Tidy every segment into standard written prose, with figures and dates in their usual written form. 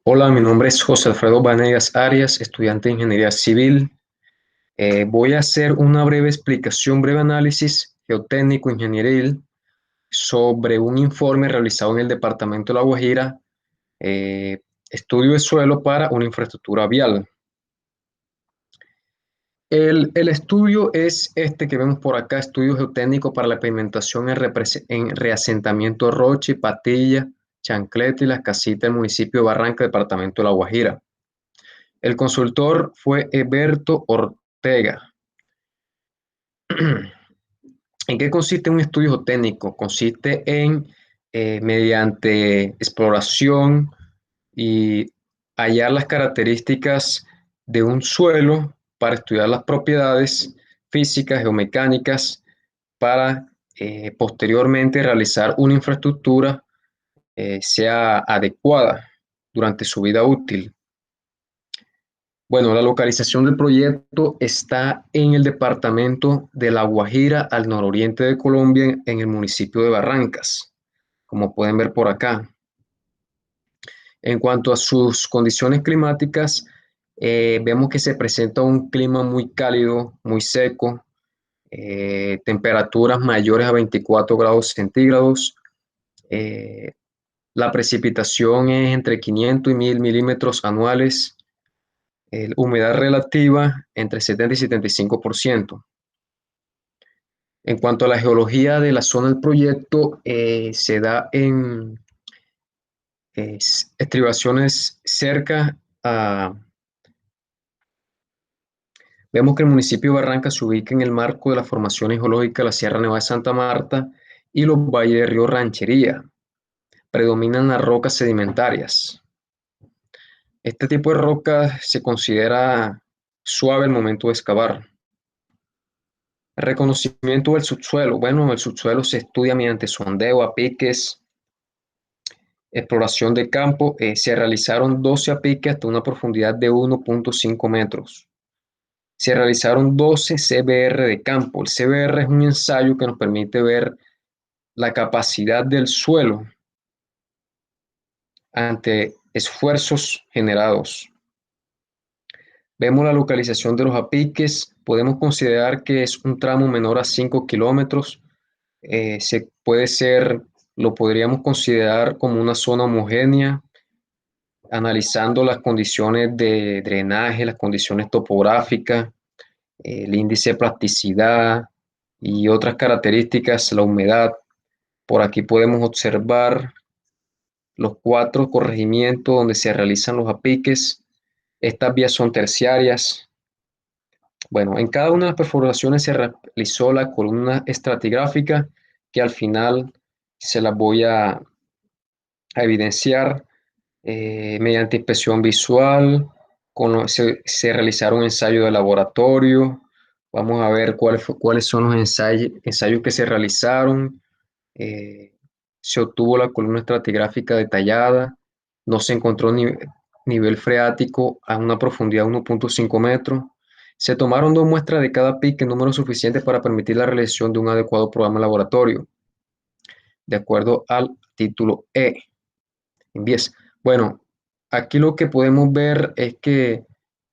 Hola, mi nombre es José Alfredo Vanegas Arias, estudiante de Ingeniería Civil. Voy a hacer una breve explicación, breve análisis geotécnico ingenieril sobre un informe realizado en el departamento de La Guajira, eh, estudio de suelo para una infraestructura vial. El estudio es este que vemos por acá, estudio geotécnico para la pavimentación en reasentamiento Roche, Patilla, Chancleta y Las Casitas del municipio de Barranca, departamento de La Guajira. El consultor fue Eberto Ortega. ¿En qué consiste un estudio técnico? Consiste en, mediante exploración y hallar las características de un suelo para estudiar las propiedades físicas, geomecánicas, para posteriormente realizar una infraestructura sea adecuada durante su vida útil. Bueno, la localización del proyecto está en el departamento de La Guajira, al nororiente de Colombia, en el municipio de Barrancas, como pueden ver por acá. En cuanto a sus condiciones climáticas, vemos que se presenta un clima muy cálido, muy seco, temperaturas mayores a 24 grados centígrados. eh, la precipitación es entre 500 y 1000 milímetros anuales. Humedad relativa entre 70 y 75%. En cuanto a la geología de la zona del proyecto, se da en estribaciones cerca a... Vemos que el municipio de Barranca se ubica en el marco de la formación geológica de la Sierra Nevada de Santa Marta y los valles del río Ranchería. Predominan las rocas sedimentarias. Este tipo de roca se considera suave al momento de excavar. Reconocimiento del subsuelo. Bueno, el subsuelo se estudia mediante sondeo a piques, exploración de campo. Se realizaron 12 a piques hasta una profundidad de 1,5 metros. Se realizaron 12 CBR de campo. El CBR es un ensayo que nos permite ver la capacidad del suelo ante esfuerzos generados. Vemos la localización de los apiques. Podemos considerar que es un tramo menor a 5 kilómetros. Lo podríamos considerar como una zona homogénea, analizando las condiciones de drenaje, las condiciones topográficas, el índice de plasticidad y otras características, la humedad. Por aquí podemos observar los 4 corregimientos donde se realizan los apiques. Estas vías son terciarias. Bueno, en cada una de las perforaciones se realizó la columna estratigráfica, que al final se las voy a evidenciar mediante inspección visual. Se realizaron ensayos de laboratorio. Vamos a ver cuáles son los ensayos que se realizaron. Eh, Se obtuvo la columna estratigráfica detallada. No se encontró nivel freático a una profundidad de 1,5 metros. Se tomaron 2 muestras de cada pique, número suficiente para permitir la realización de un adecuado programa laboratorio, de acuerdo al título E. En 10. Bueno, aquí lo que podemos ver es que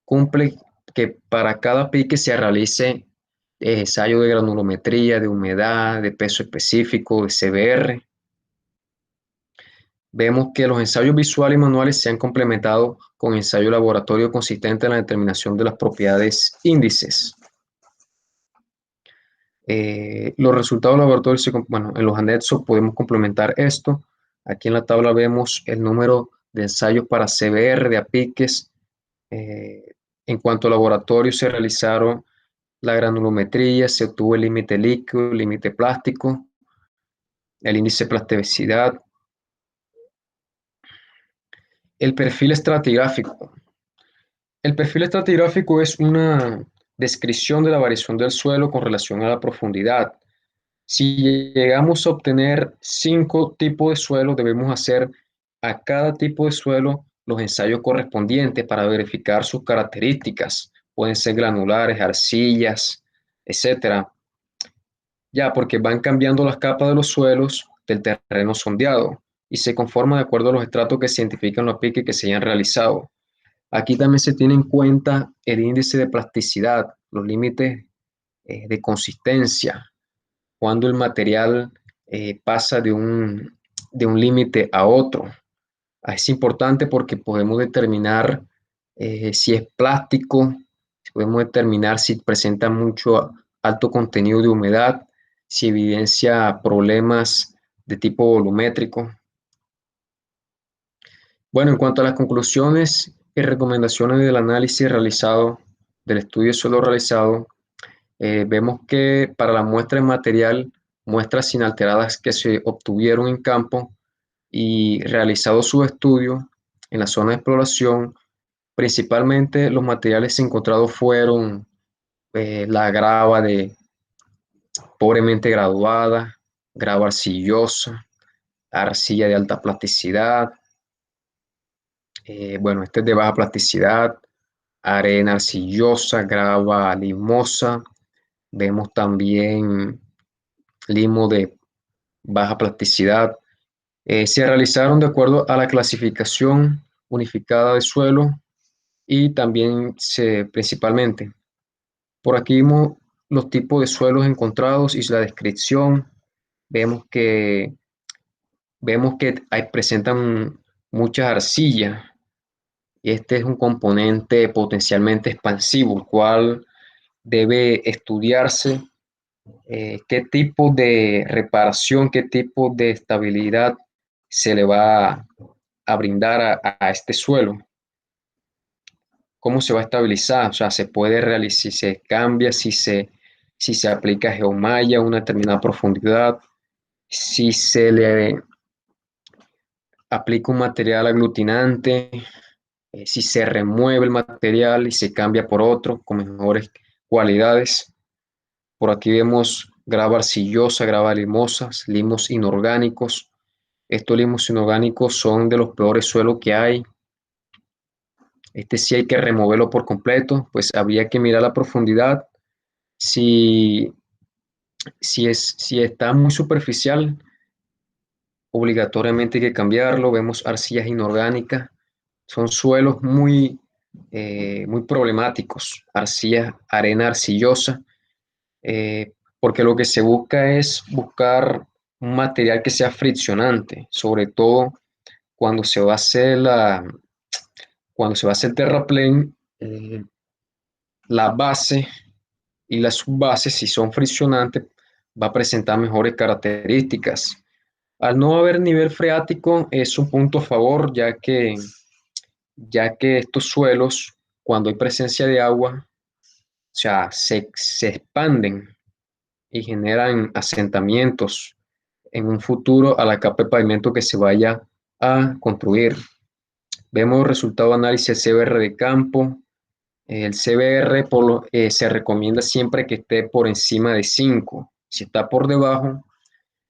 cumple que para cada pique se realice ensayo de granulometría, de humedad, de peso específico, de CBR. Vemos que los ensayos visuales y manuales se han complementado con ensayo laboratorio consistente en la determinación de las propiedades índices. Los resultados laboratorios, bueno, en los anexos podemos complementar esto. Aquí en la tabla vemos el número de ensayos para CBR de apiques. En cuanto a laboratorio, se realizaron la granulometría, se obtuvo el límite líquido, el límite plástico, el índice de plasticidad, el perfil estratigráfico. El perfil estratigráfico es una descripción de la variación del suelo con relación a la profundidad. Si llegamos a obtener 5 tipos de suelo, debemos hacer a cada tipo de suelo los ensayos correspondientes para verificar sus características. Pueden ser granulares, arcillas, etcétera. Ya, porque van cambiando las capas de los suelos del terreno sondeado y se conforma de acuerdo a los estratos que se identifican los piques que se hayan realizado. Aquí también se tiene en cuenta el índice de plasticidad, los límites de consistencia, cuando el material pasa de un límite a otro. Es importante porque podemos determinar si es plástico, podemos determinar si presenta mucho alto contenido de humedad, si evidencia problemas de tipo volumétrico. Bueno, en cuanto a las conclusiones y recomendaciones del análisis realizado, del estudio de suelo realizado, vemos que para la muestra de material, muestras inalteradas que se obtuvieron en campo y realizado su estudio en la zona de exploración, principalmente los materiales encontrados fueron la grava de pobremente graduada, grava arcillosa, arcilla de alta plasticidad, bueno, este es de baja plasticidad, arena arcillosa, grava limosa, vemos también limo de baja plasticidad. Se realizaron de acuerdo a la clasificación unificada de suelo y también principalmente por aquí vemos los tipos de suelos encontrados y la descripción. Vemos que, presentan muchas arcillas y este es un componente potencialmente expansivo, el cual debe estudiarse qué tipo de reparación, qué tipo de estabilidad se le va a brindar a este suelo, cómo se va a estabilizar, o sea, se puede realizar, si se cambia, si se aplica geomalla a una determinada profundidad, si se le aplica un material aglutinante, si se remueve el material y se cambia por otro con mejores cualidades. Por aquí vemos grava arcillosa, grava limosas, limos inorgánicos. Estos limos inorgánicos son de los peores suelos que hay. Este sí hay que removerlo por completo, pues habría que mirar la profundidad. Si, si está muy superficial, obligatoriamente hay que cambiarlo. Vemos arcillas inorgánicas. Son suelos muy problemáticos. Arcilla, arena arcillosa, porque lo que se busca es buscar un material que sea friccionante, sobre todo cuando se va a hacer cuando se va a hacer terraplén, la base y las subbases, si son friccionantes, va a presentar mejores características. Al no haber nivel freático es un punto a favor, ya que estos suelos, cuando hay presencia de agua, o sea, se expanden y generan asentamientos en un futuro a la capa de pavimento que se vaya a construir. Vemos resultado de análisis CBR de campo. El CBR se recomienda siempre que esté por encima de 5. Si está por debajo,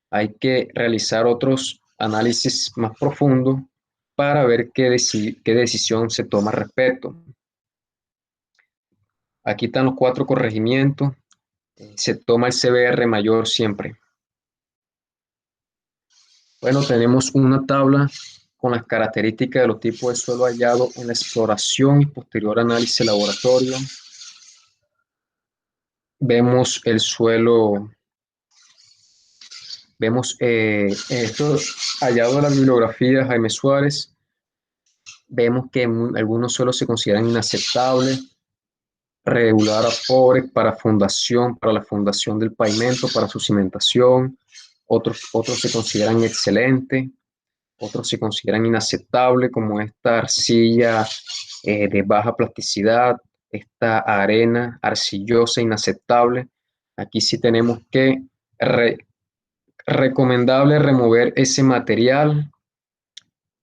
hay que realizar otros análisis más profundos para ver qué decisión se toma al respecto. Aquí están los 4 corregimientos. Se toma el CBR mayor siempre. Bueno, tenemos una tabla con las características de los tipos de suelo hallado en la exploración y posterior análisis laboratorio. Vemos el suelo, vemos esto hallado en la bibliografía de Jaime Suárez. Vemos que algunos suelos se consideran inaceptables, regular a pobre para la fundación del pavimento, para su cimentación. Otros se consideran excelentes, otros se consideran inaceptables, como esta arcilla de baja plasticidad, esta arena arcillosa inaceptable. Aquí sí tenemos que recomendable remover ese material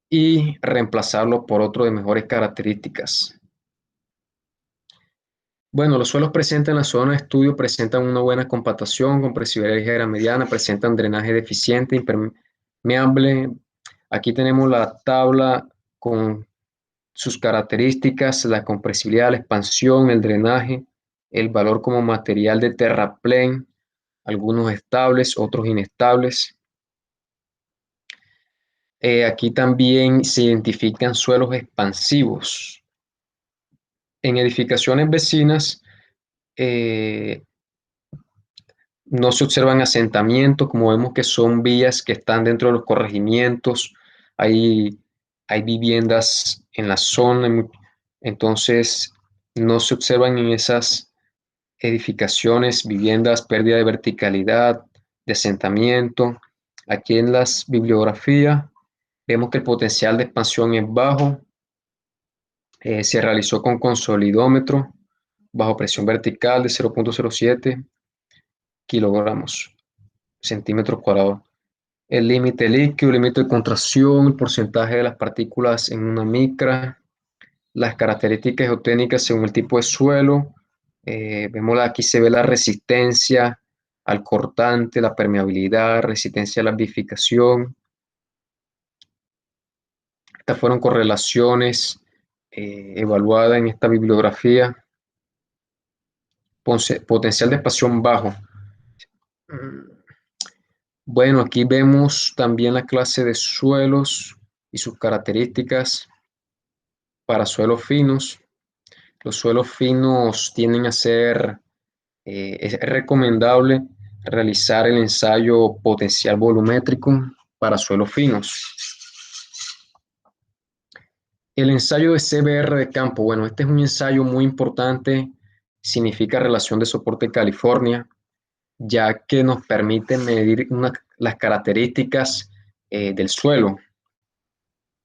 y reemplazarlo por otro de mejores características. Bueno, los suelos presentes en la zona de estudio presentan una buena compactación, compresibilidad ligera mediana, presentan drenaje deficiente, impermeable. Aquí tenemos la tabla con sus características, la compresibilidad, la expansión, el drenaje, el valor como material de terraplén, algunos estables, otros inestables. Aquí también se identifican suelos expansivos. En edificaciones vecinas eh, no se observan asentamientos, como vemos que son vías que están dentro de los corregimientos. Hay, hay viviendas en la zona, entonces no se observan en esas edificaciones, viviendas, pérdida de verticalidad, de asentamiento. Aquí en las bibliografías vemos que el potencial de expansión es bajo. Se realizó con consolidómetro bajo presión vertical de 0,07 kilogramos centímetros cuadrados. El límite líquido, el límite de contracción, el porcentaje de las partículas en una micra, las características geotécnicas según el tipo de suelo. Vemos aquí se ve la resistencia al cortante, la permeabilidad, resistencia a la amplificación. Estas fueron correlaciones evaluadas en esta bibliografía. Potencial de expansión bajo. Bueno, aquí vemos también la clase de suelos y sus características para suelos finos. Los suelos finos tienden a ser, es recomendable realizar el ensayo potencial volumétrico para suelos finos. El ensayo de CBR de campo, bueno, este es un ensayo muy importante, significa relación de soporte California, ya que nos permite medir las características del suelo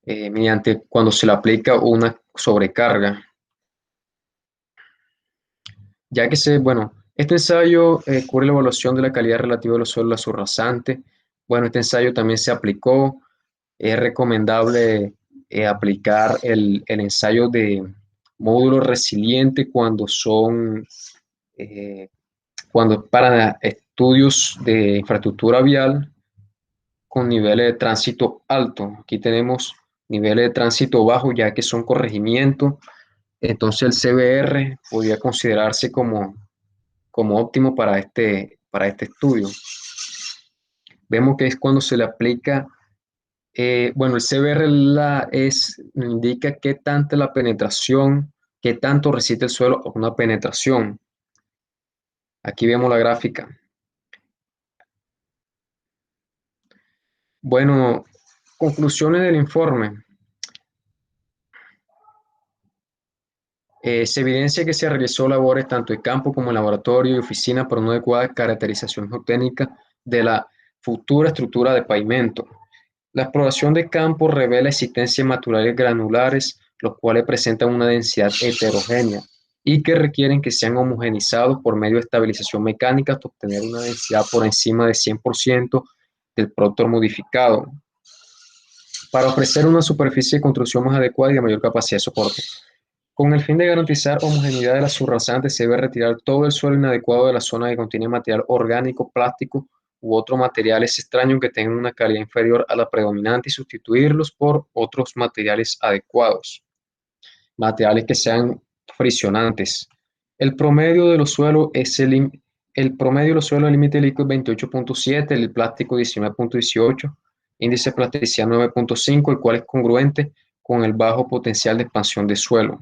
mediante cuando se le aplica una sobrecarga. Ya que bueno, este ensayo cubre la evaluación de la calidad relativa de los suelos rasantes. Bueno, este ensayo también se aplicó. Es recomendable aplicar el ensayo de módulo resiliente eh, cuando para estudios de infraestructura vial con niveles de tránsito alto. Aquí tenemos niveles de tránsito bajo, ya que son corregimientos. Entonces el CBR podría considerarse como óptimo para este estudio. Vemos que es cuando se le aplica, bueno, el CBR indica qué tanta la penetración, qué tanto resiste el suelo a una penetración. Aquí vemos la gráfica. Bueno, conclusiones del informe. Se evidencia que se realizó labores tanto de campo como en laboratorio y oficina para una adecuada caracterización geotécnica de la futura estructura de pavimento. La exploración de campo revela existencia de materiales granulares, los cuales presentan una densidad heterogénea y que requieren que sean homogenizados por medio de estabilización mecánica hasta obtener una densidad por encima de 100% del producto modificado, para ofrecer una superficie de construcción más adecuada y de mayor capacidad de soporte. Con el fin de garantizar homogeneidad de las subrasantes, se debe retirar todo el suelo inadecuado de la zona que contiene material orgánico, plástico u otros materiales extraños que tengan una calidad inferior a la predominante y sustituirlos por otros materiales adecuados, materiales que sean friccionantes. El promedio de los suelos es el promedio de los suelos, el límite líquido es 28,7, el plástico 19,18, índice de plasticidad 9,5, el cual es congruente con el bajo potencial de expansión de suelo.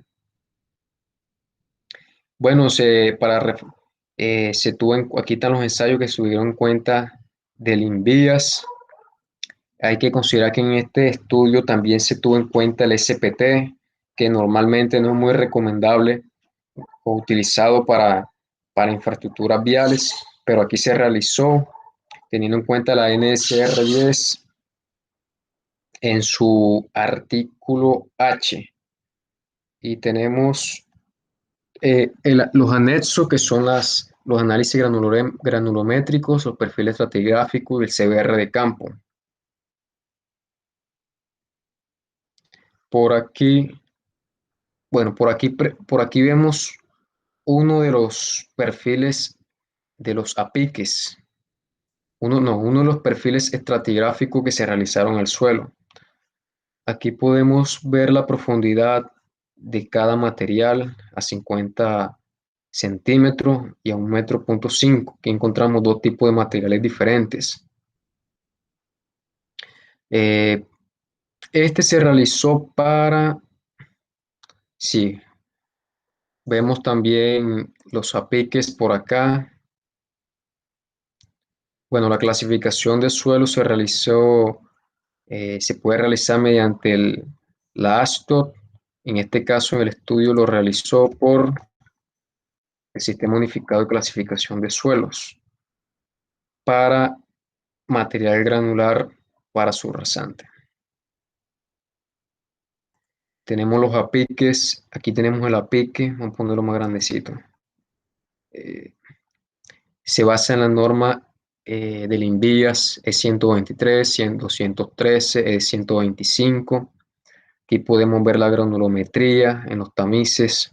Bueno, aquí están los ensayos que se tuvieron en cuenta del INVIAS. Hay que considerar que en este estudio también se tuvo en cuenta el SPT, que normalmente no es muy recomendable o utilizado para infraestructuras viales, pero aquí se realizó teniendo en cuenta la NSR10 en su artículo H. Y tenemos los anexos que son los análisis granulométricos, los perfiles estratigráficos y el CBR de campo. Por aquí, bueno, por aquí vemos uno de los perfiles de los apiques. Uno de los perfiles estratigráficos que se realizaron al suelo. Aquí podemos ver la profundidad de cada material a 50 centímetros y a 1,5 metros. Aquí encontramos dos tipos de materiales diferentes. Este se realizó para, sí, vemos también los apiques por acá. Bueno, la clasificación de suelo se realizó, se puede realizar mediante la ASTOT. En este caso, en el estudio lo realizó por el Sistema Unificado de Clasificación de Suelos para material granular para su rasante. Tenemos los apiques, aquí tenemos el apique, vamos a ponerlo más grandecito. Eh, Se basa en la norma del INVIAS E123, 213, E125. Aquí podemos ver la granulometría en los tamices,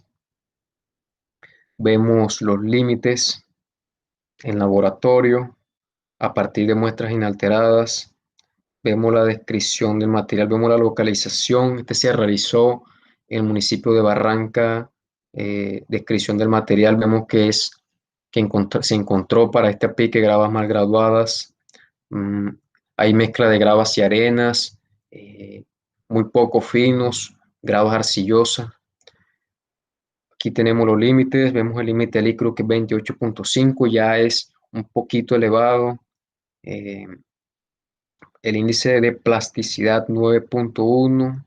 vemos los límites en laboratorio a partir de muestras inalteradas, vemos la descripción del material, vemos la localización. Este se realizó en el municipio de Barranca, descripción del material, vemos que es que se encontró para este pique gravas mal graduadas. Mm, Hay mezcla de gravas y arenas, muy poco finos, gravas arcillosas. Aquí tenemos los límites, vemos el límite del ICRO que es 28.5, ya es un poquito elevado. Eh, el índice de plasticidad 9.1.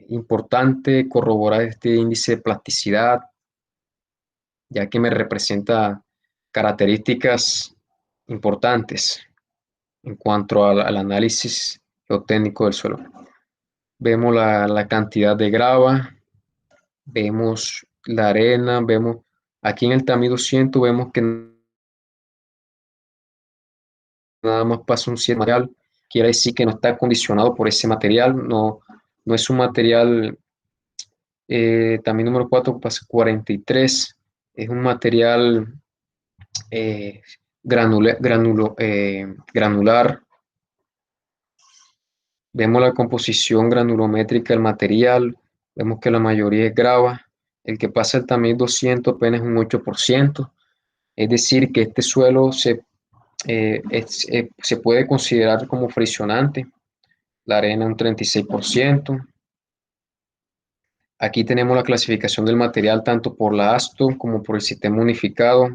Importante corroborar este índice de plasticidad, ya que me representa características importantes en cuanto al análisis geotécnico del suelo. Vemos la cantidad de grava, vemos la arena, vemos aquí en el TAMI 200, vemos que nada más pasa un 7 material, quiere decir que no está acondicionado por ese material, no es un material, también número 4 pasa 43, es un material granular. Vemos la composición granulométrica del material, vemos que la mayoría es grava, el que pasa el tamiz 200 apenas es un 8%, es decir, que este suelo se puede considerar como friccionante, la arena un 36%. Aquí tenemos la clasificación del material tanto por la ASTO como por el sistema unificado,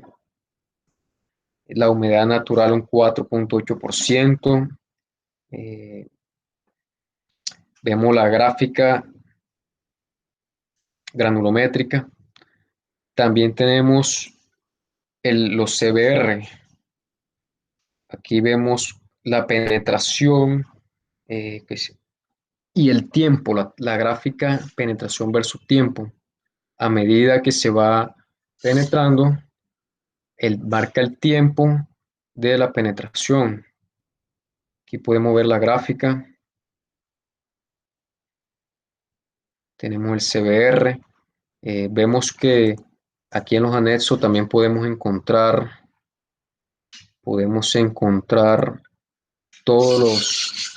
la humedad natural un 4.8%. Vemos la gráfica granulométrica. También tenemos los CBR. Aquí vemos la penetración y el tiempo, la gráfica penetración versus tiempo. A medida que se va penetrando, marca el tiempo de la penetración. Aquí podemos ver la gráfica. Tenemos el CBR. Vemos que aquí en los anexos también podemos encontrar todos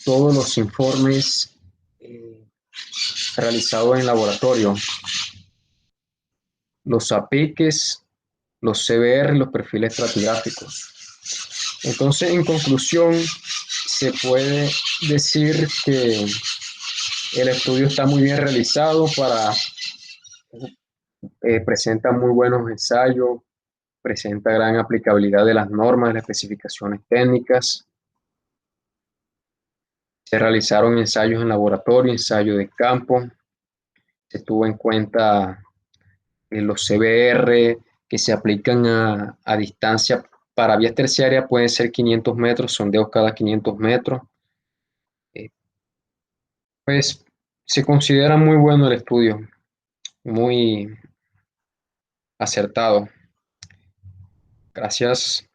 todos los informes realizados en laboratorio, los apiques, los CBR y los perfiles estratigráficos. Entonces, en conclusión, se puede decir que el estudio está muy bien realizado presenta muy buenos ensayos, presenta gran aplicabilidad de las normas, de las especificaciones técnicas. Se realizaron ensayos en laboratorio, ensayos de campo, se tuvo en cuenta los CBR que se aplican a distancia para vías terciarias pueden ser 500 metros, sondeos cada 500 metros. Pues se considera muy bueno el estudio, muy acertado. Gracias.